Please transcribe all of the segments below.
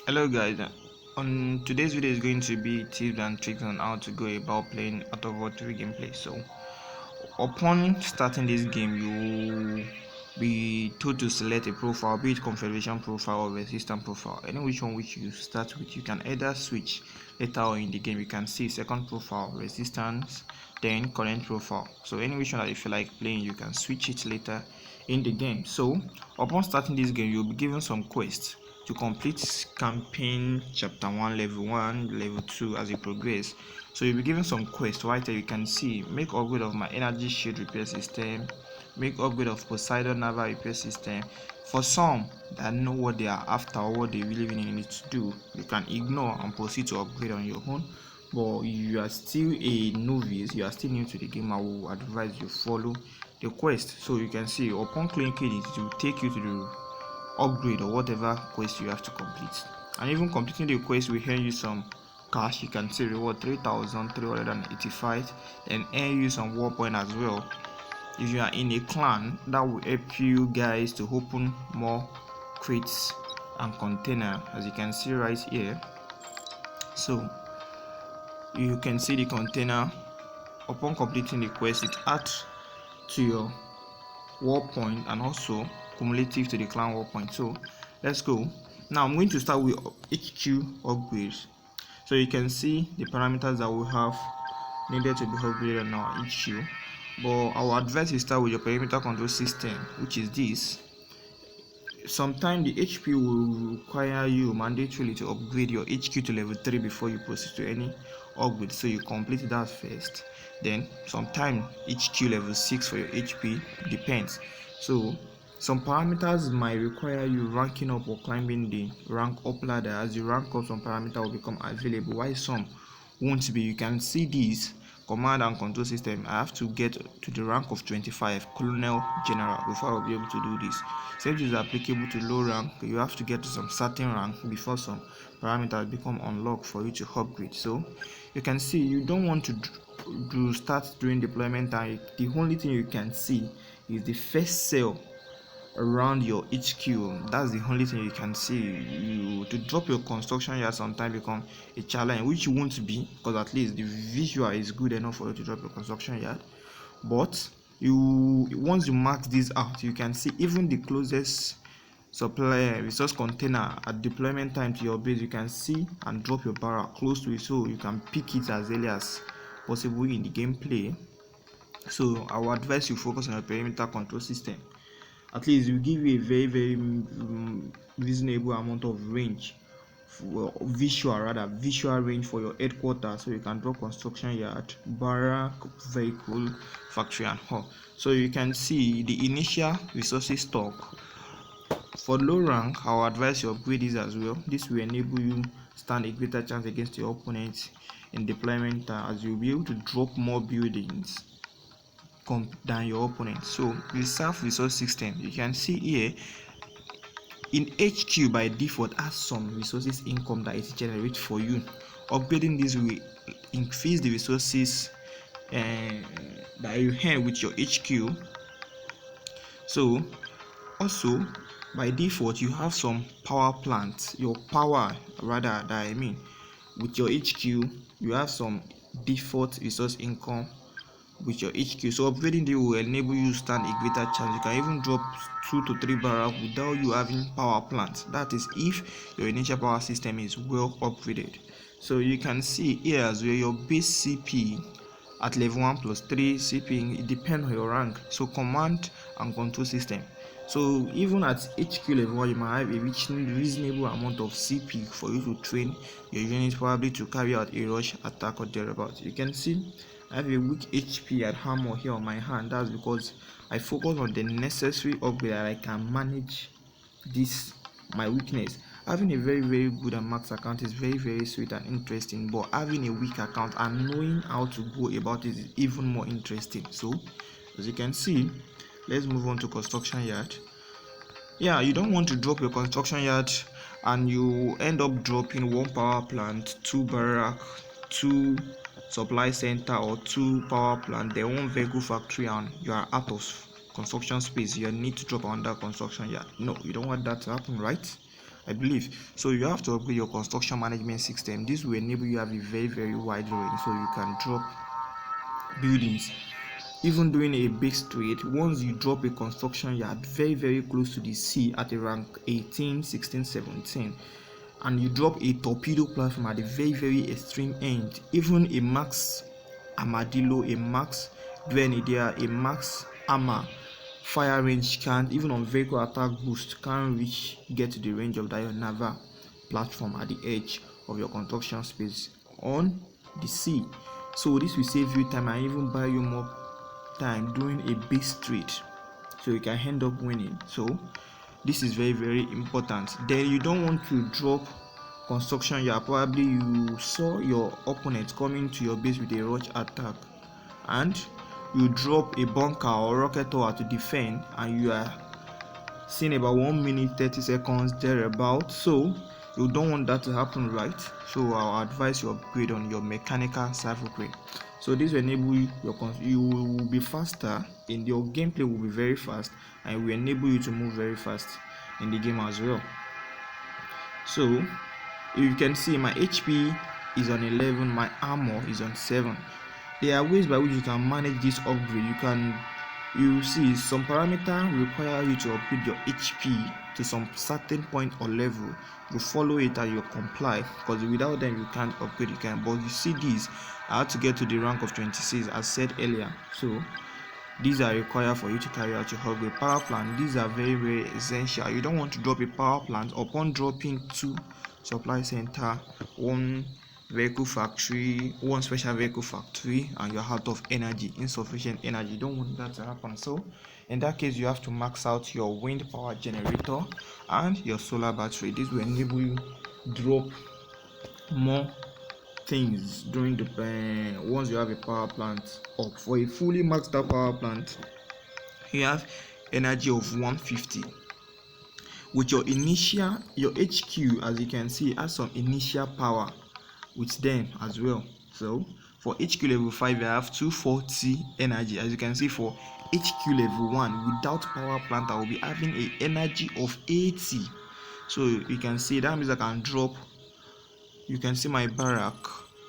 Hello guys, on today's video is going to be tips and tricks on how to go about playing AOW3 gameplay. So upon starting this game, you be told to select a profile, be it confederation profile or resistance profile, any which one which you start with. You can either switch later on in the game. You can see second profile, resistance, then current profile. So any which one that you feel like playing, you can switch it later in the game. So upon starting this game, you'll be given some quests to complete campaign chapter 1, level 1, level 2 as you progress. So you'll be given some quests right here. You can see make upgrade of my energy shield repair system, make upgrade of Poseidon naval repair system. For some that know what they are after or what they really need to do, you can ignore and proceed to upgrade on your own. But you are still a novice, you are still new to the game, I will advise you follow the quest. So you can see upon clicking it, it will take you to the upgrade or whatever quest you have to complete. And even completing the quest will earn you some cash. You can see reward 3,385 and earn you some war point as well. If you are in a clan, that will help you guys to open more crates and container, as you can see right here. So you can see the container. Upon completing the quest, it adds to your war point and also cumulative to the clan war point. So let's go. Now I'm going to start with HQ upgrades. So you can see the parameters that we have needed to be upgraded on our HQ. But our advice is start with your perimeter control system, which is this. Sometimes the HP will require you mandatorily to upgrade your HQ to level 3 before you proceed to any upgrade. So you complete that first. Then sometimes HQ level 6 for your HP, depends. So some parameters might require you ranking up or climbing the rank up ladder. As you rank up, some parameter will become available, while some won't be. You can see this command and control system. I have to get to the rank of 25 colonel general before I'll be able to do this. Same is applicable to low rank. You have to get to some certain rank before some parameters become unlocked for you to upgrade. So you can see you don't want to start doing deployment time. The only thing you can see is the first cell around your HQ. That's the only thing you can see. You to drop your construction yard sometimes become a challenge, which you won't be, because at least the visual is good enough for you to drop your construction yard. But you once you mark this out, you can see even the closest supply resource container at deployment time to your base, you can see and drop your barrel close to it, so you can pick it as early as possible in the gameplay. So I would advise you focus on your perimeter control system. At least will give you a very reasonable amount of range, for visual range for your headquarters, so you can draw construction yard, barrack, vehicle, factory and hall. So you can see the initial resources stock. For low rank, I will advise you upgrade this as well. This will enable you stand a greater chance against your opponents in deployment, as you'll be able to drop more buildings than your opponent. So reserve resource system, you can see here in HQ by default has some resources income that is generated for you. Upgrading this will increase the resources that you earn with your HQ. So also by default you have some power plants, your power rather that I mean with your HQ you have some default resource income with your HQ. So upgrading this will enable you to stand a greater chance. You can even drop 2 to 3 barrels without you having power plants. That is if your initial power system is well upgraded. So you can see here as well your base CP at level 1 plus 3 CP, it depends on your rank. So command and control system. So even at HQ level 1 you might have a reasonable amount of CP for you to train your unit, probably to carry out a rush attack or thereabouts. You can see I have a weak HP at armor here on my hand. That's because I focus on the necessary upgrade that I can manage this my weakness. Having a very good and max account is very sweet and interesting, but having a weak account and knowing how to go about it is even more interesting. So as you can see, let's move on to construction yard. Yeah, you don't want to drop your construction yard and you end up dropping 1 power plant, 2 barrack, 2 supply center or 2 power plant, then 1 vehicle factory, and you are out of construction space. You need to drop another construction yard. No, you don't want that to happen, right? I believe. So you have to upgrade your construction management system. This will enable you to have a very wide range, so you can drop buildings even during a base trade. Once you drop a construction yard very close to the sea at a rank 18, 16, 17, and you drop a torpedo platform at the very extreme end, even a max armadillo, a max grenadier, a max armor fire range can't, even on vehicle attack boost, can't get to the range of that your naval platform at the edge of your construction space on the sea. So this will save you time and even buy you more time during a base trade, so you can end up winning. So this is very important. Then you don't want to drop construction yard. Probably you saw your opponent coming to your base with a rush attack, and you drop a bunker or rocket tower to defend, and you are seeing about 1 minute 30 seconds thereabout. So you don't want that to happen, right? So I'll advise you upgrade on your mechanical survival crane. So this will enable you will be faster, in your gameplay will be very fast, and will enable you to move very fast in the game as well. So you can see my HP is on 11, my armor is on 7. There are ways by which you can manage this upgrade. You see some parameter require you to upgrade your HP to some certain point or level. You follow it and you comply, because without them you can't upgrade. You can, but you see these, I had to get to the rank of 26 as said earlier. So these are required for you to carry out your upgrade. Power plant, these are very essential. You don't want to drop a power plant upon dropping 2 supply center, 1 vehicle factory, 1 special vehicle factory, and you're out of energy, insufficient energy. You don't want that to happen. So in that case, you have to max out your wind power generator and your solar battery. This will enable you drop more things during the once you have a power plant up. For a fully maxed out power plant, you have energy of 150. With your HQ, as you can see, has some initial power with them as well. So for HQ level 5, I have 240 energy. As you can see, for HQ level 1 without power plant, I will be having a energy of 80. So you can see that means I can drop, you can see my barrack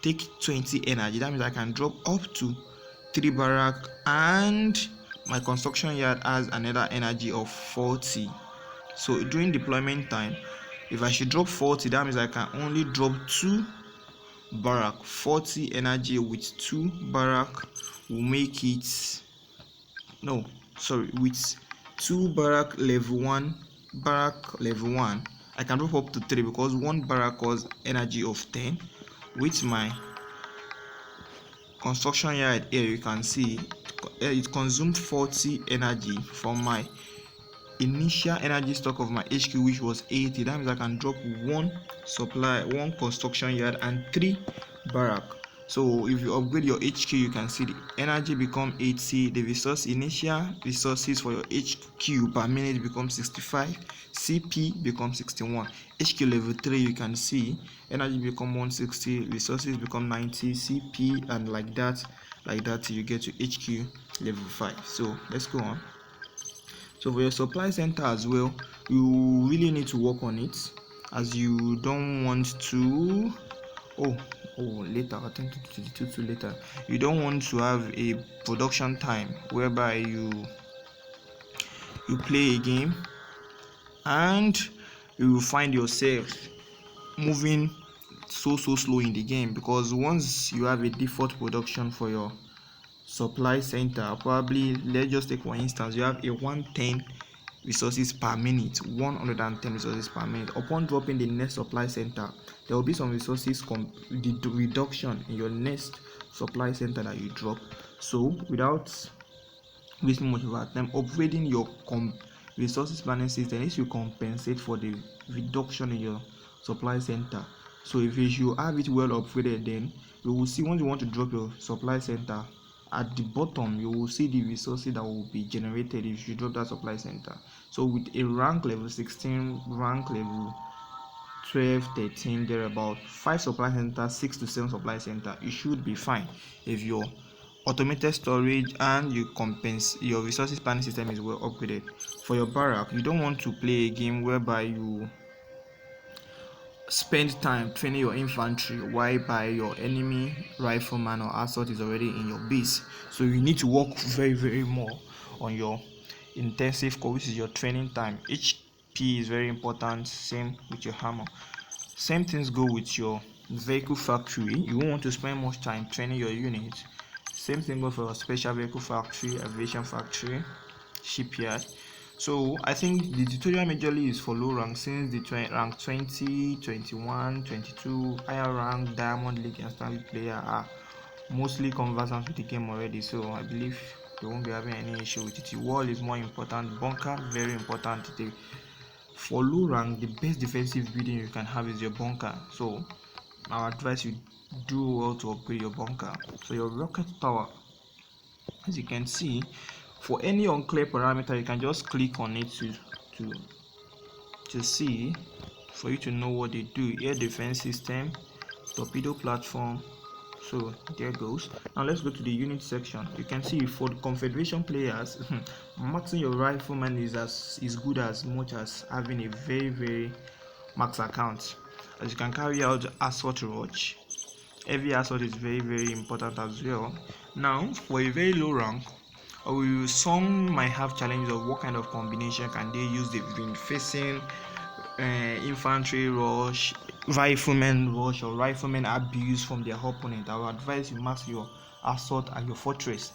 take 20 energy. That means I can drop up to 3 barrack, and my construction yard has another energy of 40. So during deployment time, if I should drop 40, that means I can only drop 2 barrack. 40 energy with 2 barrack will make it, no, sorry, with 2 barrack level 1, I can drop up to 3, because 1 barrack was energy of 10. With my construction yard here, you can see it consumed 40 energy from my initial energy stock of my HQ, which was 80. That means I can drop 1 construction yard and 3 barrack. So if you upgrade your HQ, you can see the energy become 80, the initial resources for your HQ per minute become 65, CP become 61. HQ level 3, you can see energy become 160, resources become 90, CP, and like that till you get to HQ level 5. So let's go on. So for your supply center as well, you really need to work on it, as you don't want to later, I think to later, you don't want to have a production time whereby you play a game and you find yourself moving so slow in the game, because once you have a default production for your supply center, probably let's just take for instance, you have a 110 resources per minute, 110 resources per minute. Upon dropping the next supply center, there will be some resources the reduction in your next supply center that you drop. So without wasting much of our time, upgrading your resources planning system is to compensate for the reduction in your supply center. So if you have it well upgraded, then you will see once you want to drop your supply center, at the bottom you will see the resources that will be generated if you drop that supply center. So with a rank level 16, rank level 12, 13, there about 5 supply center, 6 to 7 supply center, you should be fine if your automated storage and your resources planning system is well upgraded. For your barrack, you don't want to play a game whereby you spend time training your infantry while by your enemy rifleman or assault is already in your base. So you need to work very more on your intensive core, which is your training time. Each P is very important. Same with your hammer. Same things go with your vehicle factory. You won't want to spend much time training your unit. Same thing goes for your special vehicle factory, aviation factory, shipyard. So I think the tutorial majorly is for low rank, since the rank 20, 21, 22, higher rank, diamond league and standard player are mostly conversant with the game already. So I believe they won't be having any issue with it. The wall is more important, bunker very important. For low rank, the best defensive building you can have is your bunker. So I advise you do well to upgrade your bunker. So your rocket tower, as you can see, for any unclear parameter, you can just click on it to see, for you to know what they do. Air defense system, torpedo platform. So there goes. Now let's go to the unit section. You can see for the Confederation players, maxing your rifleman is good as much as having a very max account, as you can carry out assault rush. Heavy assault is very important as well. Now for a very low rank, some might have challenges of what kind of combination can they use. They've been facing infantry rush, rifleman rush, or rifleman abuse from their opponent. I will advise you max your assault and your fortress.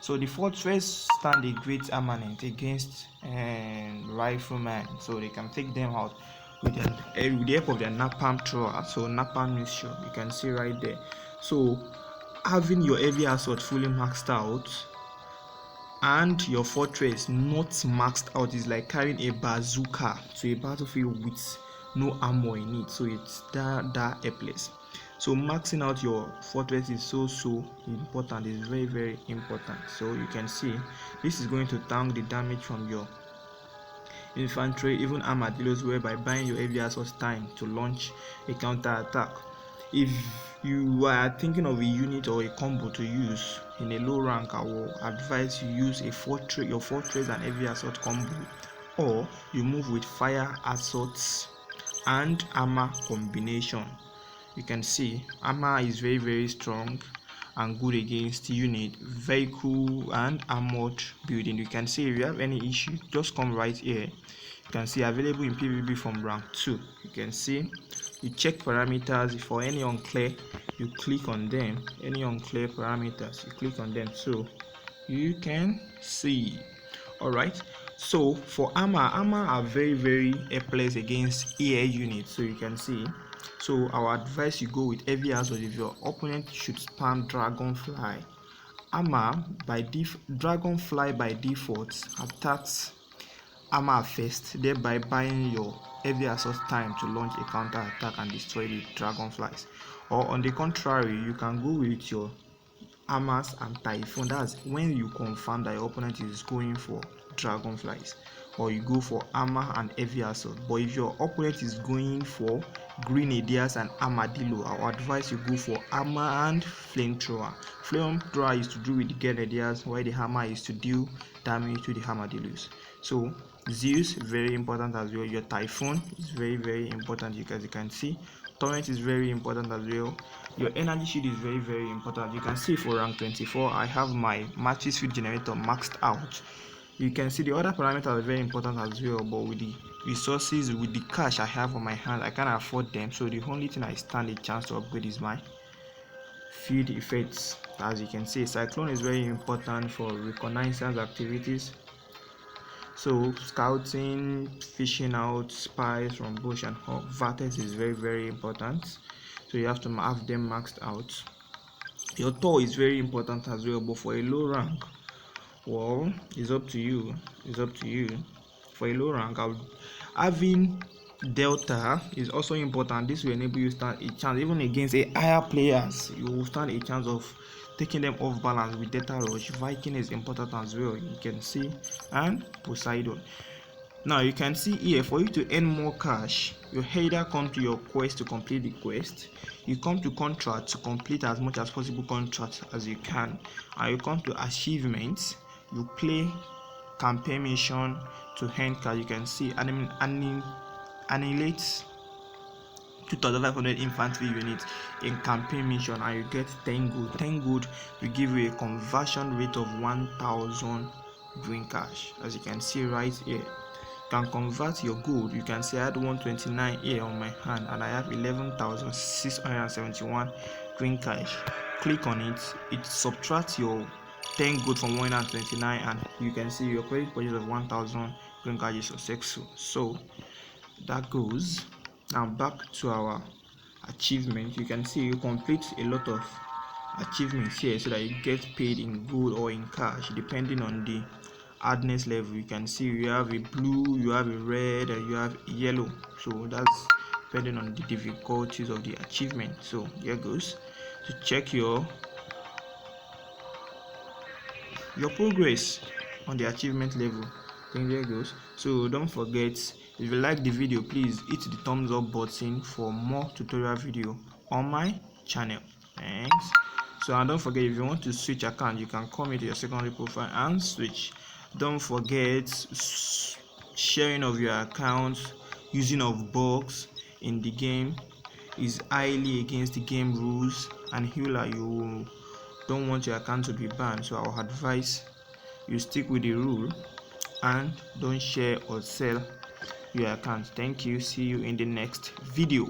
So the fortress stand a great armament against rifleman, so they can take them out with the help of their napalm thrower. So napalm mixture, you can see right there. So having your heavy assault fully maxed out and your fortress not maxed out is like carrying a bazooka to a battlefield with no armor in it. So it's that helpless. So maxing out your fortress is so important. It's very important. So you can see this is going to tank the damage from your infantry, even armadillos, whereby buying your heavy assault time to launch a counter attack. If you are thinking of a unit or a combo to use in a low rank, I will advise you use your fortress and heavy assault combo, or you move with fire assaults and armor combination. You can see armor is very strong and good against unit, vehicle and armored building. You can see if you have any issue, just come right here. You can see available in PvP from rank 2. You can see you check parameters. For any unclear, you click on them. Any unclear parameters, you click on them, so you can see. All right, so for armor are very helpless against air units. So you can see, so I would advise you go with heavy assault if your opponent should spam dragonfly. Armor by dragonfly by default attacks armor first, thereby buying your heavy assault time to launch a counter attack and destroy the dragonflies. Or on the contrary, you can go with your armors and typhoon. That's when you confirm that your opponent is going for dragonflies, or you go for armor and heavy assault. But if your opponent is going for grenadiers and armadillo, I would advise you go for armor and flamethrower. Flamethrower is to do with the grenadiers, while the hammer is to deal damage to the armadillos. So Zeus very important as well. Your typhoon is very important, as you can see. Torrent is very important as well. Your energy shield is very important. You can see for rank 24, I have my matches field generator maxed out. You can see the other parameters are very important as well, but with the resources, with the cash I have on my hand, I can't afford them. So the only thing I stand a chance to upgrade is my field effects. As you can see, cyclone is very important for reconnaissance activities. So scouting, fishing out spies from bush and hawk. Vertex is very important, so you have to have them maxed out. Your Thor is very important as well, but for a low rank, well, it's up to you. For a low rank, having Delta is also important. This will enable you to stand a chance, even against a higher players. You will stand a chance of taking them off balance with Delta Rush. Viking is important as well, you can see, and Poseidon. Now you can see here, for you to earn more cash, you either come to your quest to complete the quest, you come to contract to complete as much as possible contracts as you can, and you come to achievements, you play campaign mission to earn cash. You can see annihilate 2,500 infantry units in campaign mission, and you get 10 gold. 10 gold will give you a conversion rate of 1,000 green cash. As you can see right here, you can convert your gold. You can see I had 129 here on my hand and I have 11,671 green cash. Click on it, it subtracts your 10 gold from 129, and you can see your credit purchase of 1,000 green cash is successful. So that goes. Now back to our achievement. You can see you complete a lot of achievements here so that you get paid in gold or in cash depending on the hardness level. You can see you have a blue, you have a red, and you have a yellow. So that's depending on the difficulties of the achievement. So here goes. To check your progress on the achievement level, then there goes. So don't forget, if you like the video, please hit the thumbs up button for more tutorial video on my channel. Thanks. So, and don't forget, if you want to switch account, you can come into your secondary profile and switch. Don't forget, sharing of your account, using of box in the game is highly against the game rules, and Hula, you don't want your account to be banned, so I'll advise you stick with the rule and don't share or sell your account. Thank you. See you in the next video.